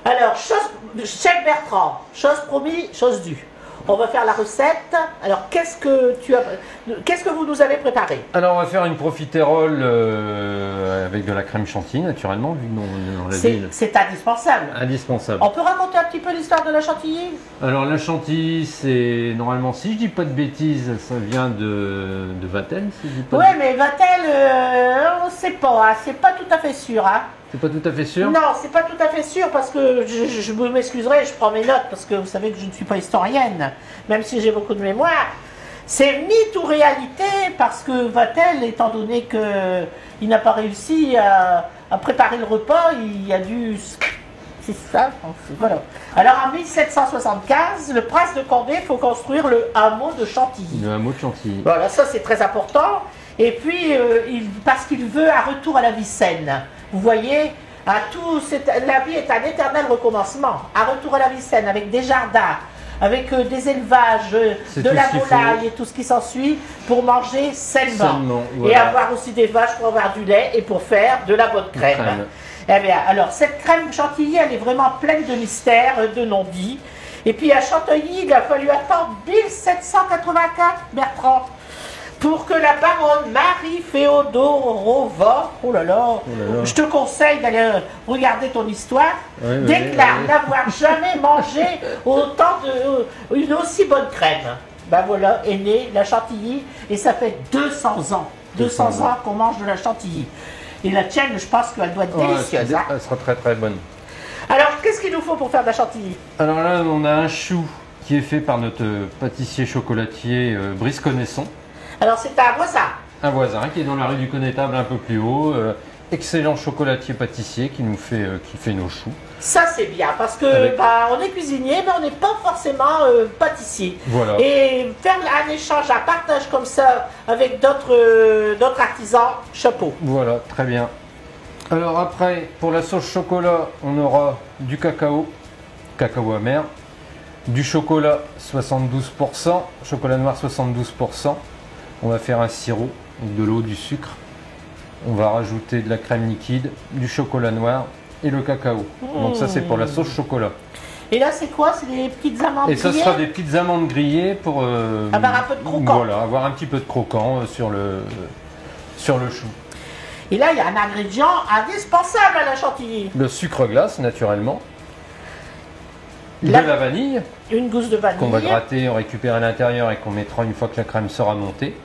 Alors, chef Bertrand, chose promis, chose due. On va faire la recette. Alors, qu'est-ce que vous nous avez préparé? Alors, on va faire une profiterole avec de la crème chantilly, naturellement, vu qu'on l'a dit. C'est indispensable. Indispensable. On peut raconter un petit peu l'histoire de la chantilly? Alors, la chantilly, c'est normalement, si je dis pas de bêtises, ça vient de Vatel. Si oui, mais Vatel, on ne sait pas, hein, c'est pas tout à fait sûr. Hein. C'est pas tout à fait sûr? Non, c'est pas tout à fait sûr parce que je m'excuserai, je prends mes notes parce que vous savez que je ne suis pas historienne, même si j'ai beaucoup de mémoire. C'est mythe ou réalité parce que Vatel, étant donné qu'il n'a pas réussi à préparer le repas, il a dû... C'est ça, voilà. Alors en 1775, le prince de Condé faut construire le hameau de Chantilly. Le hameau de Chantilly. Voilà, ça c'est très important. Et puis, parce qu'il veut un retour à la vie saine. Vous voyez, la vie est un éternel recommencement. Un retour à la vie saine avec des jardins, avec des élevages, de la volaille et tout ce qui s'ensuit pour manger sainement. Voilà. Et avoir aussi des vaches pour avoir du lait et pour faire de la bonne crème. Eh bien, alors, cette crème chantilly, elle est vraiment pleine de mystères, de non-dits. Et puis, à Chantilly, il a fallu attendre 1784, Bertrand, pour que la baronne Marie Féodorova, oh là là, je te conseille d'aller regarder ton histoire, déclare n'avoir jamais mangé une aussi bonne crème. Ben voilà, est née la chantilly et ça fait 200 ans. 200 ans qu'on mange de la chantilly. Et la tienne, je pense qu'elle doit être délicieuse. Hein. Elle sera très très bonne. Alors, qu'est-ce qu'il nous faut pour faire de la chantilly? Alors là, on a un chou qui est fait par notre pâtissier chocolatier Brice Connaisson. Alors c'est un voisin. Un voisin qui est dans la rue du Connétable un peu plus haut. Excellent chocolatier pâtissier qui fait nos choux. Ça c'est bien parce que on est cuisinier mais on n'est pas forcément pâtissier. Voilà. Et faire un échange, un partage comme ça avec d'autres artisans, chapeau. Voilà, très bien. Alors après, pour la sauce chocolat, on aura du cacao amer, du chocolat 72%, chocolat noir 72%. On va faire un sirop avec de l'eau, du sucre. On va rajouter de la crème liquide, du chocolat noir et le cacao. Donc ça c'est pour la sauce chocolat. Et là c'est quoi? C'est des petites amandes grillées? Et ça sera des petites amandes grillées pour avoir un peu de croquant. Voilà, avoir un petit peu de croquant sur le chou. Et là il y a un ingrédient indispensable à la chantilly. Le sucre glace naturellement. De la vanille. Une gousse de vanille. Qu'on va gratter, on récupère à l'intérieur et qu'on mettra une fois que la crème sera montée.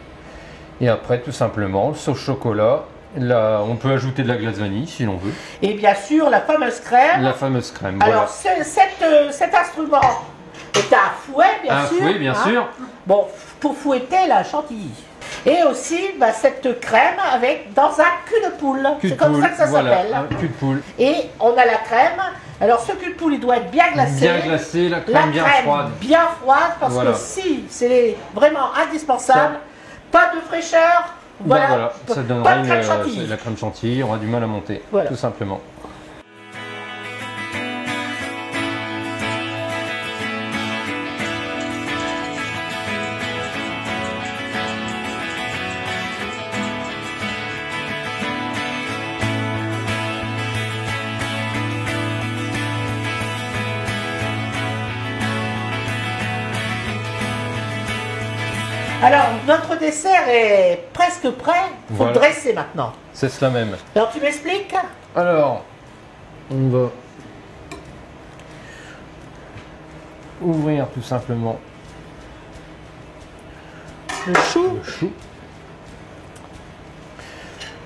Et après, tout simplement, sauce chocolat. Là, on peut ajouter de la glace vanille si l'on veut. Et bien sûr, la fameuse crème. La fameuse crème. Alors, voilà. Cet instrument est un fouet, bien sûr. Un fouet, bien sûr. Bon, pour fouetter la chantilly. Et aussi, cette crème dans un cul de poule. C'est comme ça que ça s'appelle. Un cul de poule. Et on a la crème. Alors, ce cul de poule, il doit être bien glacé. Bien glacé, la crème bien froide. Bien froide, parce que si c'est vraiment indispensable, pas de fraîcheur, voilà, ça donnera la crème chantilly, on aura du mal à monter, tout simplement. Alors, notre dessert est presque prêt. Il faut le dresser maintenant. C'est cela même. Alors, tu m'expliques? Alors, on va ouvrir tout simplement le chou.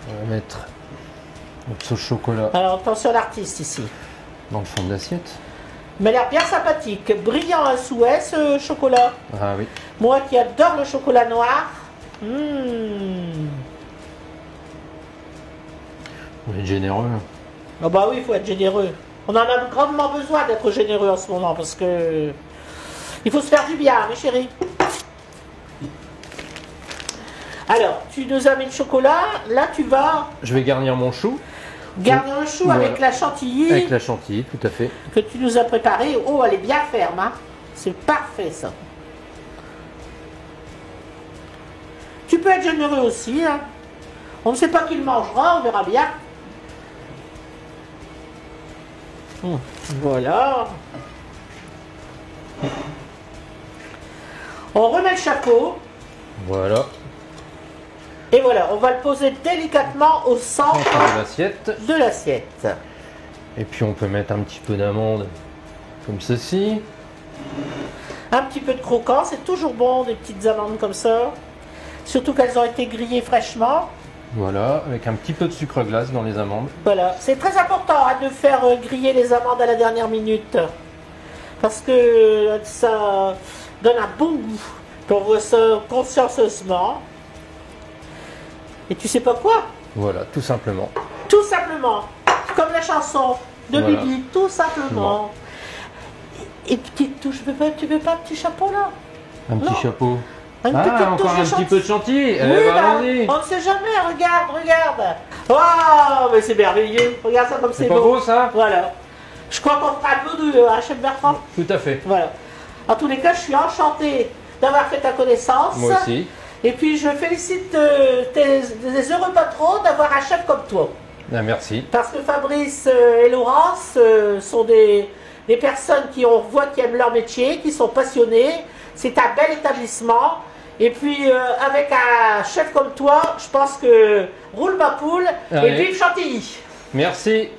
On va mettre notre sauce chocolat. Alors, attention à l'artiste ici. Dans le fond de l'assiette. Il m'a l'air bien sympathique, brillant à souhait ce chocolat. Ah oui. Moi qui adore le chocolat noir. On va être généreux. Ah bah oui, il faut être généreux. On en a grandement besoin d'être généreux en ce moment parce que il faut se faire du bien, mes chéris. Alors, tu nous as mis le chocolat. Là, tu vas... Je vais garnir mon chou. Garnir le chou avec la chantilly. Avec la chantilly, tout à fait. Que tu nous as préparé. Oh, elle est bien ferme. Hein. C'est parfait, ça. Tu peux être généreux aussi. Hein. On ne sait pas qui le mangera, on verra bien. Voilà. On remet le chapeau. Voilà. Et voilà, on va le poser délicatement au centre De l'assiette. de l'assiette. Et puis on peut mettre un petit peu d'amande comme ceci. Un petit peu de croquant, c'est toujours bon, des petites amandes comme ça. Surtout qu'elles ont été grillées fraîchement. Voilà, avec un petit peu de sucre glace dans les amandes. Voilà, c'est très important hein, de faire griller les amandes à la dernière minute. Parce que ça donne un bon goût. On voit ça consciencieusement. Et tu sais pas quoi? Voilà, tout simplement. Tout simplement. Comme la chanson de Voilà. Bibi, tout simplement. Et petite touche, tu veux pas un petit chapeau là? Un petit Non. chapeau. Une Ah, petite encore touche un de petit peu de chantilly. Eh Oui, ben, bah, allons-y. on ne sait jamais, regarde. Oh, mais c'est merveilleux. Regarde ça comme c'est C'est pas beau. beau ça? Voilà. Je crois qu'on fera un peu de chef Bertrand. Tout à fait. Voilà. En tous les cas, je suis enchantée d'avoir fait ta connaissance. Moi aussi. Et puis, je félicite tes heureux patrons d'avoir un chef comme toi. Ah, merci. Parce que Fabrice et Laurence sont des personnes qui qui aiment leur métier, qui sont passionnées. C'est un bel établissement. Et puis, avec un chef comme toi, je pense que roule ma poule et Allez. vive Chantilly. Merci.